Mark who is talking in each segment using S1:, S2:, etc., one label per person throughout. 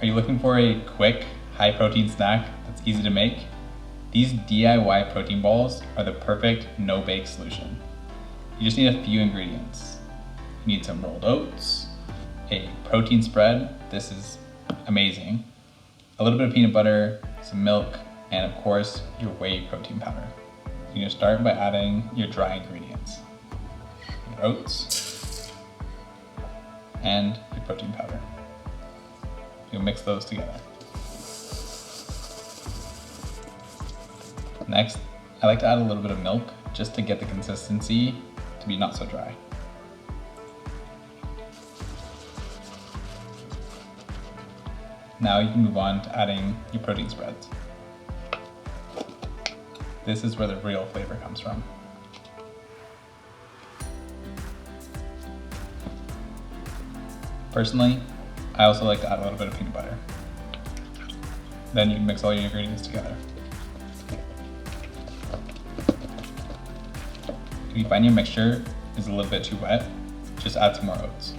S1: Are you looking for a quick, high protein snack that's easy to make? These DIY protein balls are the perfect no-bake solution. You just need a few ingredients. You need some rolled oats, a protein spread, this is amazing, a little bit of peanut butter, some milk, and of course, your whey protein powder. You're gonna start by adding your dry ingredients, your oats, and your protein powder. You'll mix those together. Next, I like to add a little bit of milk just to get the consistency to be not so dry. Now you can move on to adding your protein spreads. This is where the real flavor comes from. Personally, I also like to add a little bit of peanut butter. Then you can mix all your ingredients together. If you find your mixture is a little bit too wet, just add some more oats.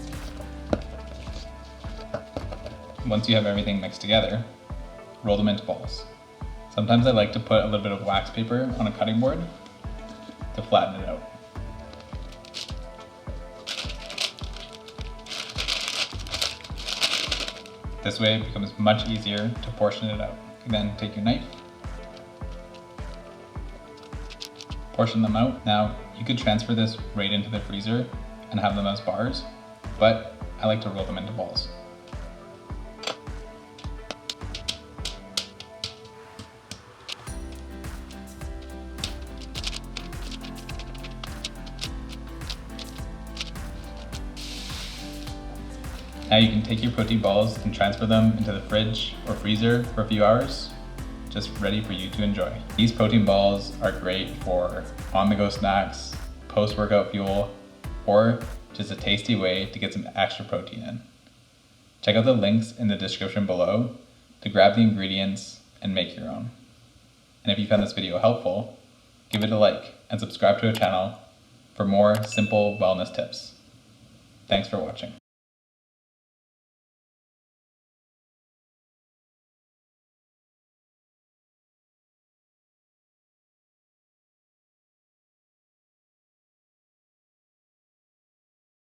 S1: Once you have everything mixed together, roll them into balls. Sometimes I like to put a little bit of wax paper on a cutting board to flatten it out. This way it becomes much easier to portion it out. You then take your knife, portion them out. Now you could transfer this right into the freezer and have them as bars, but I like to roll them into balls. Now you can take your protein balls and transfer them into the fridge or freezer for a few hours, just ready for you to enjoy. These protein balls are great for on-the-go snacks, post-workout fuel, or just a tasty way to get some extra protein in. Check out the links in the description below to grab the ingredients and make your own. And if you found this video helpful, give it a like and subscribe to our channel for more simple wellness tips. Thanks for watching.